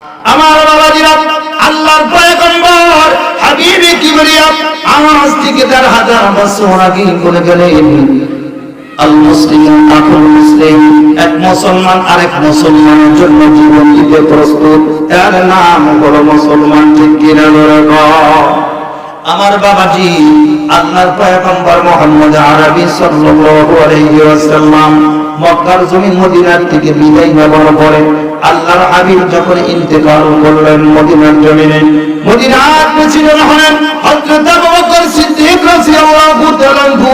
আমার বাবাজিরা, আল্লাহর পয়গম্বর হাবিবে কিবরিয়া আজ থেকে ৪০০০ বছর আগে বলে গেলেন, আল মুসলিমু আখুল মুসলিম, এক মুসলমান আরেক মুসলমানের জন্য জীবন দিতে প্রস্তুত, এর নাম হলো মুসলমান। ঠিক কিনা বলো? আমার বাবাজি, আল্লাহর পয়গম্বর মুহাম্মদ আরবি সাল্লাল্লাহু আলাইহি ওয়াসাল্লাম মক্কার জমিন মদিনার থেকে বিদায় নেবার পরে আল্লাহর হাবিব যখন ইন্তেকাল করলেন মদিনার জমিনে, মদিনার প্রেসিডেন্ট হলেন হযরত আবু বকর সিদ্দিক রাদিয়াল্লাহু তাআলা আনহু।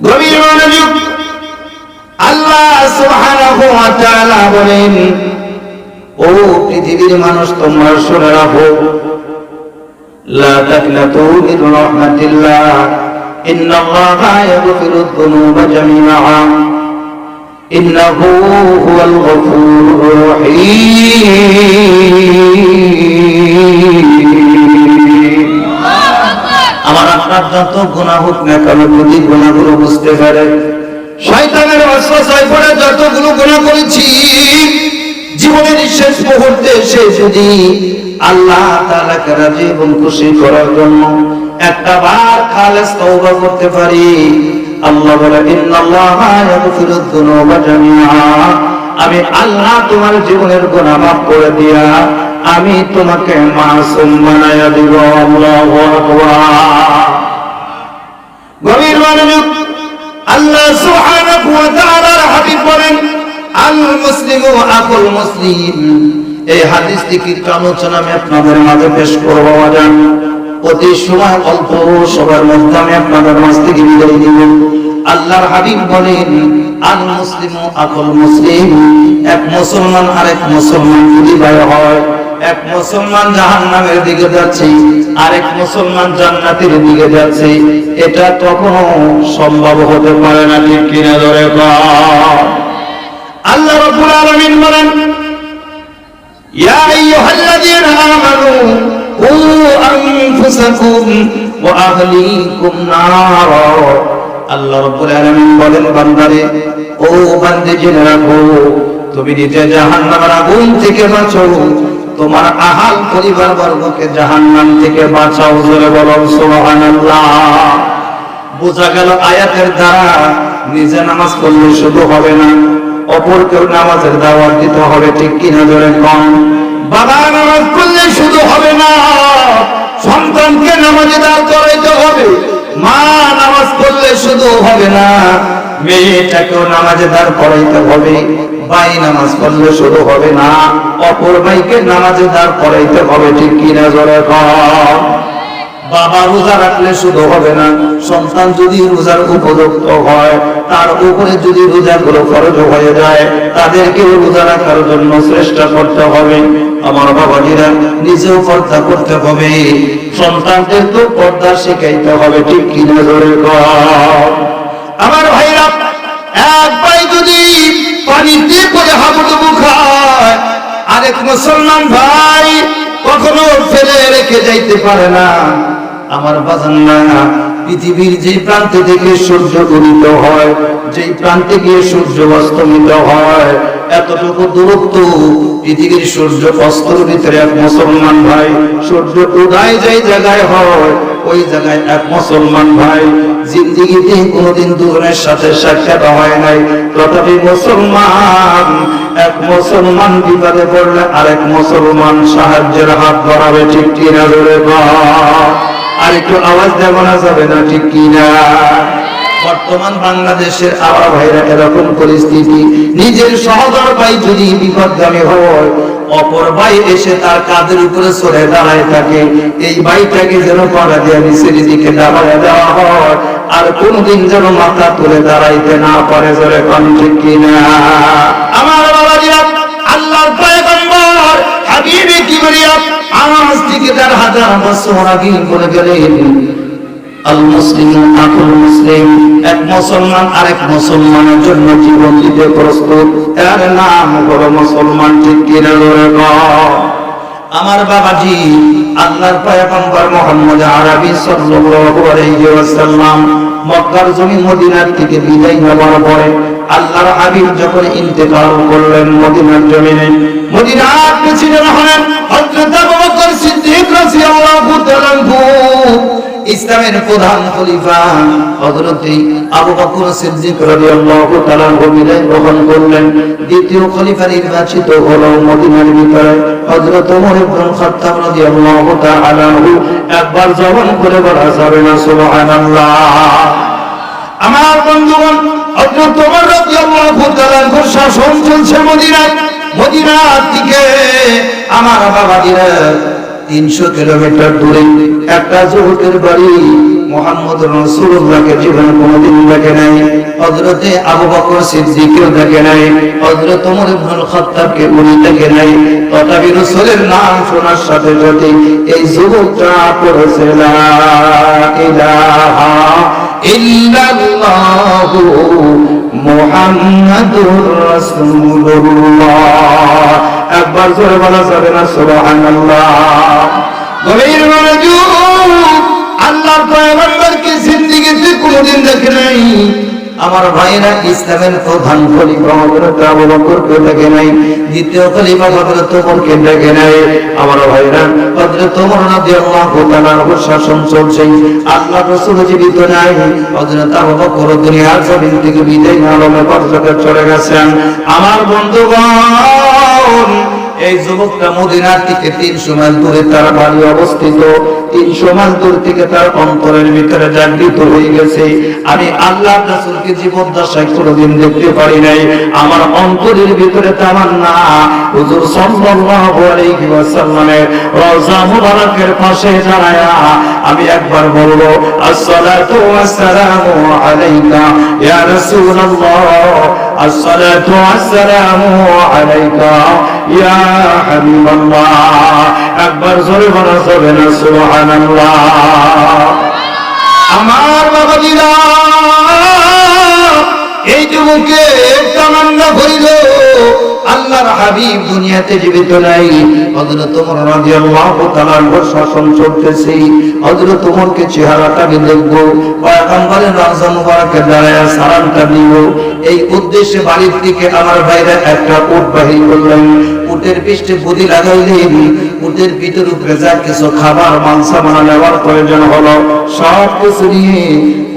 গভীর মনোযোগ, আল্লাহ সুবহানাহু ওয়া তাআলা বলেন, ও পৃথিবীর মানুষ, তোমরা শুনে রাখো, লা তাকনাতু মিন রাহমাতিল্লাহ, ইন্নাল্লাহা ইয়াগফিরুয যুনুবা জামিআ, ইন্নাহু হুয়াল গফুরুর রহিম। আমার আপনার যত গুনাহ হোক না কেন, যদি গুনাহগুলো বুঝতে পারে, শয়তানের ওয়াসওয়াসায় পড়ে যতগুলো গুনাহ করেছি জীবনের শেষ মুহূর্তে সে যদি আল্লাহ তাআলাকে রাজি এবং খুশি করার জন্য একটা বার খালেস তওবা করতে পারি, আল্লাহ বলে, ইন্নাল্লাহা ইয়াগফিরুয যুনুবা জামিআ, আমি আল্লাহ তোমার জীবনের গুনাহ মাফ করে দিয়া আমি তোমাকে মাসুম বানায়া দিব। আল্লাহু আকবার। গভীর মনোযোগ, আল্লাহ সুবহানাহু ওয়া তাআলার হাবিব বলেন, আল মুসলিমু আকুল মুসলিম। এই হাদিসটি কি আলোচনা আমি আপনাদের মাঝে পেশ করব বাজান। অতি সময় অল্প সবার মধ্যে আমি আপনাদের মাঝ থেকে বিদায় দিব। আল্লাহর হাবিব বলেন, আল মুসলিমু আকুল মুসলিম, এক মুসলমান আরেক মুসলমান যদি ভাই হয়, এক মুসলমান জাহান্নামের দিকে যাচ্ছে আরেক মুসলমান জান্নাতের দিকে যাচ্ছে, এটা কখনো সম্ভব হতে পারে না। ঠিক কিনা ধরে কর। আল্লাহ রাব্বুল আলামিন বলেন, ইয়া আইয়ুহাল্লাযীনা আমানু কু আনফুসাকুম ওয়া আহলিকুম নার। আল্লাহ রাব্বুল আলামিন বলেন, বান্দারে, ও বান্দে, জেনে রাখো, তুমি নিজে জাহান্নামের আগুন থেকে বাঁচো, তোমার আহাল পরিবার বর্গকে জাহান্নাম থেকে বাঁচাও। জোরে বলুন সুবহানাল্লাহ। বোঝা গেল আয়াতের দ্বারা নিজে নামাজ পড়লে শুধু হবে না, অপরকেও নামাজের দাওয়াত দিতে হবে। ঠিক কিনা জোরে কম। বাবা নামাজ পড়লে শুধু হবে না, সন্তানকে নামাজে দাঁড় করাইতে হবে। মা নামাজ পড়লে শুধু হবে না, মেয়েটাকেও নামাজে দাঁড় করাইতে হবে। ভাই নামাজ পড়লে শুধু হবে না, অপর ভাইকে নামাজে দাঁড় করাইতে হবে। ঠিক কিনা জোরে কম। বাবা রোজা রাখলে শুধু হবে না, সন্তান যদি রোজার উপযুক্ত হয়, তার উপরে যদি রোজাগুলো ফরজ হয়ে যায়, তাদেরকেও রোজা রাখার জন্য চেষ্টা করতে হবে। আমার বাবাজিরা, নিজেও পর্দা করতে হবে, সন্তানদের তো পর্দা শিখাইতে হবে। ঠিক কিনা জোরে কর। আমার ভাইরা, এক ভাই যদি পানিতে করে হাবুডুবু খায়, আরেক মুসলমান ভাই কখনো ফেলে রেখে যাইতে পারে না। আমার বাজানরা, পৃথিবীর যে প্রান্তে থেকে সূর্য উদিত হয়, যেই প্রান্তে গিয়ে সূর্য অস্তমিত হয়, এতটুকু দূরত্ব পৃথিবীর সূর্য অস্তর ভিতরে এক মুসলমান ভাই, সূর্য উদয় যেই জায়গায় হয় ওই জায়গায় এক মুসলমান ভাই জিন্দিগিতে কোনোদিন দুজনের সাথে সাক্ষাৎ হয় নাই, তথাপি মুসলমান, এক মুসলমান বিপদে পড়লে আরেক মুসলমান সাহায্যের হাত বাড়াবে। ঠিক কিনা জোরে বল। আর একটু আওয়াজ দেব না, যাবে না? ঠিক কিনা? বর্তমান বাংলাদেশের আবার ভাইরা এরকম পরিস্থিতি, নিজের সহোদর ভাই যদি বিপদগামী হয়, অপর ভাই এসে তার কাঁধের উপরে চড়ে দাঁড়ায় থাকে, এই ভাইটাকে যেন পড়া দিয়ে নিচের দিকে দাঁড়ায় দেওয়া হয়, আর কোনদিন যেন মাথা তুলে দাঁড়াইতে না পারে। জোরে কোন। ঠিক কিনা? আমার বাবাজিরা, আল্লাহর পয়গম্বর হাবিবে কিবরিয়া আজ থেকে ৪০০০ বছর আগে বলে গেলেন, আল মুসলিমু আকুল মুসলিম, এক মুসলমান আরেক মুসলমানের জন্য জীবন দিতে প্রস্তুত, এর নাম হলো মুসলমান। ঠিক কিনা জোরে কর। আমার বাবাজি, আল্লাহর পয়গম্বর মুহাম্মদ আরবি সাল্লাল্লাহু আলাইহি ওয়াসাল্লাম মক্কার জমিন মদিনার থেকে বিদায় নেবার পরে আল্লাহর হাবিব যখন ইন্তেকাল করলেন মদিনার জমিনে, মদিনার প্রেসিডেন্ট হলেন হযরত আবু বকর সিদ্দিক রাদিয়াল্লাহু তাআলা আনহু। ইসলামের প্রধান খলিফা হযরত আবু বকর সিদ্দিক রাদিয়াল্লাহু তাআলা আনহু বিদায় গ্রহণ করলেন। দ্বিতীয় খলিফা নির্বাচিত হলো মদিনার ভিতরে হযরত ওমর ইবনে খাত্তাব রাদিয়াল্লাহু তাআলা আনহু। একবার জবান করে বলা যাবে না সুবহানাল্লাহ। আমার বন্ধুগণ, হযরত ওমর রাদিয়াল্লাহু তাআলা আনহুর শাসন চলছে মদিনায়। মদিনার দিকে আমার বাবাজিরা 300 কিলোমিটার দূরে একটা যুবকের বাড়ি। মুহাম্মদুর রাসূলুল্লাহকে জীবনে কোনোদিন দেখে নাই, হযরত আবু বকর সিদ্দিককেও দেখে নাই, হযরত ওমর ইবনে খাত্তাবকে উনি দেখে নাই। তথাপি রাসূলের নাম শোনার সাথে সাথে এই যুবকটা পড়েছে লা ইলাহা ইল্লাল্লাহু মুহাম্মাদুর রাসূলুল্লাহ। একবার জোরে বলা যাবে না সুবহানাল্লাহ। গভীর মনোযোগ, আল্লাহর পয়গম্বরকে জিন্দেগিতে কোনোদিন দেখে নাই। আমার ভাইরা, ইসলামের প্রধান খলিফা হযরত আবু বকরকে দেখে নাই, দ্বিতীয় খলিফা হযরত ওমরকে দেখে নাই। আমার ভাইরা, হযরত ওমর রাদিয়াল্লাহু তাআলা আনহুর শাসন চলছে, আল্লাহর রাসূল জীবিত নাই। হযরত আবু বকর দুনিয়ার জমিন থেকে বিদায় নিয়ে আলমে বারজাখে চলে গেছেন। আমার বন্ধুগণ, এই যুবকটা মদিনার থেকে 300 মাইল দূরে তার বাড়ি অবস্থিত। 300 মাইল দূর থেকে তার অন্তরের ভিতরে জাগৃত হয়ে গেছে, আমি আল্লাহর রাসূলকে জীবদ্দশায় কোনোদিন দেখতে পারি নাই। আমার অন্তরের ভিতরে তামান্না হুজুর সাল্লাল্লাহু আলাইহি ওয়াসাল্লামের রওজা মুবারকের পাশে দাঁড়ায়া আমি একবার বলবো, আসসালাতু ওয়াসসালামু আলাইকা ইয়া রাসূলুল্লাহ, আসসালাতু ওয়াসসালামু আলাইকা ইয়া হাবিবাল্লাহ। একবার জোরে বলা যাবে না সুবহানাল্লাহ। আমার বাবাজিরা, এই যুবকের তামান্না হইল আল্লাহর হাবিব দুনিয়াতে জীবিত নাই। হযরত ওমর রাদিয়াল্লাহু তাআলা আনহুর শাসন চলতেছে। হযরত ওমরকে চেহারাটা আমি দেখব, পয়গম্বরের রওজা মুবারকে দাঁড়ায় সালামটা দিব, এই উদ্দেশ্যে বাড়ির থেকে আমার ভাইরা একটা উট বাহির করলেন। উটের পিঠে বুদ্ধি লাগাইলেন, উটের পিঠের উপরে যা কিছু খাবার মাংসামানা নেওয়ার প্রয়োজন হলো সব কিছু নিয়ে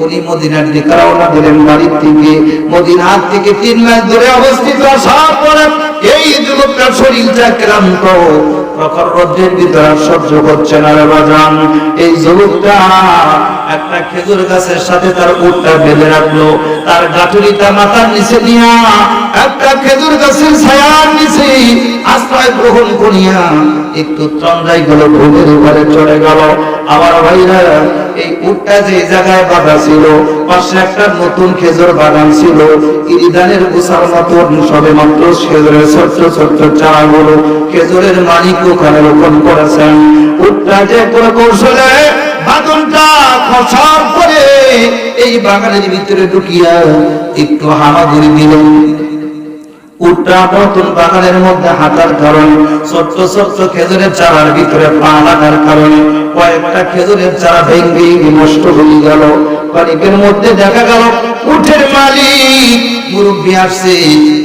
উনি মদিনার দিকে রওনা দিলেন। বাড়ির থেকে মদিনার থেকে 3 মাইল দূরে অবস্থিত আসার পরে এই যুবকটার শরীরটা ক্লান্ত, প্রখর রোদের ভিতরে সহ্য করছে না রে বাজান। এই যুবকটা একটা খেজুর গাছের সাথে তার উটটা বেঁধে রাখলো, তার গাঁটুরিটা মাথার নিচে দিয়া একটা খেজুর গাছের ছায়ার নিচে আশ্রয় গ্রহণ করিয়া একটু তন্দ্রাই গেল, ঘুমের উপরে চলে গেল। আমার ভাইরা, এই উটটা যে জায়গায় বাঁধা ছিল পাশে একটা নতুন খেজুর বাগান ছিল, ইরিদানের গোছার মতন সবে মাত্র খেজুরের ছোট্ট ছোট্ট চারাগুলো খেজুরের মালিক ওখানে রোপণ করেছেন। উটটা যে কোনো কৌশলে বাদনটা খসার করে এই বাগানের ভিতরে ঢুকিয়া একটু হামাগুড়ি দিলেন। উটটা নতুন বাগানের মধ্যে হাঁটার কারণে, ছোট্ট ছোট্ট খেজুরের চারার ভিতরে পা লাগার কারণে কয়েকটা খেজুরের চারা ভেঙে নষ্ট হয়ে গেল। কয়েকের মধ্যে দেখা গেল উটের মালিক মুরব্বি আসছে,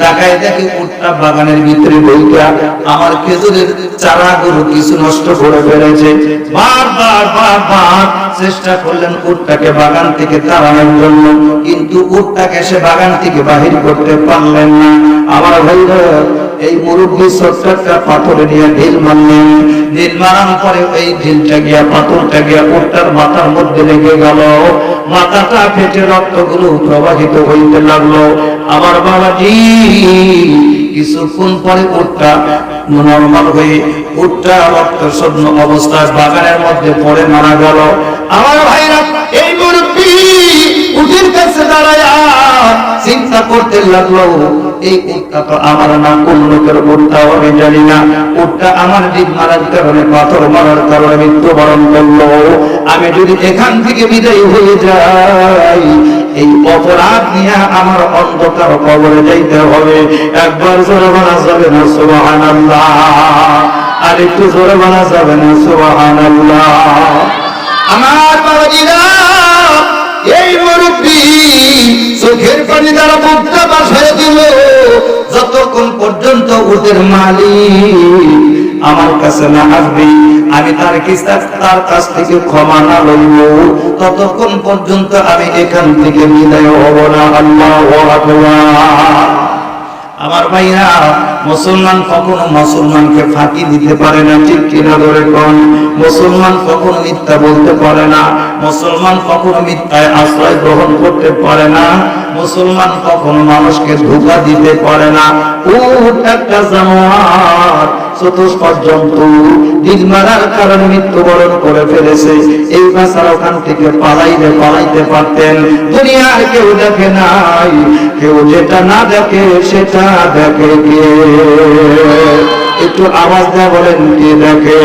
তাকায় দেখে উটটা বাগানের ভিতরে ঢুকিয়া আমার খেজুরের চারাগুলো কিছু নষ্ট করে ফেলেছে। বারবার চেষ্টা করলেন উটটাকে বাগান থেকে তাড়ানোর জন্য, কিন্তু উটটাকে সে বাগান থেকে বাহির করতে পারলেন না। আমার ভাইরা, এই মুরব্বী ছোট্ট একটা পাথরে নিয়ে ঢিল মারলেন। ঢিল মারার পরে এই ঢিলটা গিয়া পাথরটা গিয়া উটটার মাথার মধ্যে লেগে গেল, মাথাটা ফেটে রক্তগুলো প্রবাহিত হইতে লাগলো। আমার বাবাজি, কিছুক্ষণ পরে উটটা নরমাল হয়ে উটটা রক্ত শূন্য অবস্থায় বাগানের মধ্যে পড়ে মারা গেল। আমার ভাইরা, এই মুরব্বী উটের কাছে দাঁড়ায়া চিন্তা করতে লাগলো, এই উটটা তো আমার না, কোন লোকের উটটাও আমি জানি না। উটটা আমার ডিম মারার কারণে, পাথর মারার কারণে মৃত্যুবরণ করলো। আমি যদি এখান থেকে বিদায় হয়ে যাই, এই অপরাধ নিয়ে আমার অন্ধকার কবরে যাইতে হবে। একবার জোরে বলা যাবে না সুবহানাল্লাহ? আর একটু জোরে বলা যাবে না সুবহানাল্লাহ? আমার বাবাজিরা, এই মুরব্বী চোখের পানি দ্বারা বুকটা বাসায় দিল, যতক্ষণ পর্যন্ত ওদের মালিক আমার কাছে না আসবে, আমি তার কাছ থেকে ক্ষমা না লইব, ততক্ষণ পর্যন্ত আমি এখান থেকে বিদায় হব না। আল্লাহু আকবার। আমার ভাইরা, মুসলমান কখনো মুসলমানকে ফাঁকি দিতে পারে না, ঠিক কিনা ধরে কোন? মুসলমান কখনো মিথ্যা বলতে পারে না, মুসলমান কখনো মিথ্যায় আশ্রয় গ্রহণ করতে পারে না, মুসলমান কখনো মানুষকে ধোঁকা দিতে পারে না। উট একটা জানোয়ার, চতুষ্পদ জন্তু, দিল মারার কারণে মৃত্যুবরণ করে ফেলেছে। এই বাচ্চারা ওখান থেকে পালাইতে পারতেন। দুনিয়ার কেউ দেখে নাই, কেউ যেটা না দেখে সেটা দেখে কে? একটু আওয়াজ দেয়া বলেন, কে দেখে?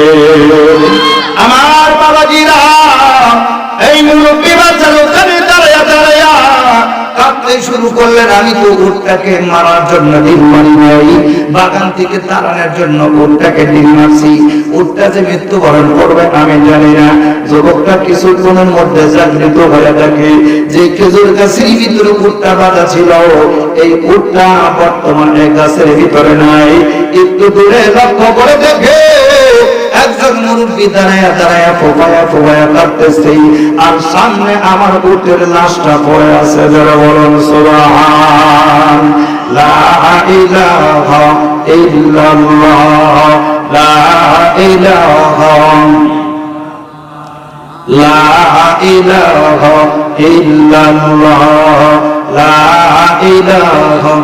আমার বাবাজিরা, এই মুরব্বী বাচ্চার ওখানে দাঁড়ায়া কাঁদতে শুরু করলেন। আমি তো উটটাকে মারার জন্য ঢিল মারি নাই, বাগান থেকে তাড়ানোর জন্য উটটাকে ঢিল মারছি। উটটা যে মৃত্যুবরণ করবে আমি জানি না। যুবকটা কিছুক্ষণের মধ্যে জাগৃত হয়ে থাকে যে খেজুর গাছের ভিতরে উটটা বাঁধা ছিল, এই উটটা বর্তমানে গাছের ভিতরে নাই। একটু দূরে লক্ষ্য করে দেখে একজন মুরব্বী দাঁড়ায়া ফোপায়া কাঁদতেছে, আর সামনে আমার উটের লাশটা পড়ে আছে। যারা বলুন সুবহান। লা ইলাহা ইল্লাল্লাহ, লা ইলাহা, লা ইলাহা ইল্লাল্লাহ, লা ইলাহা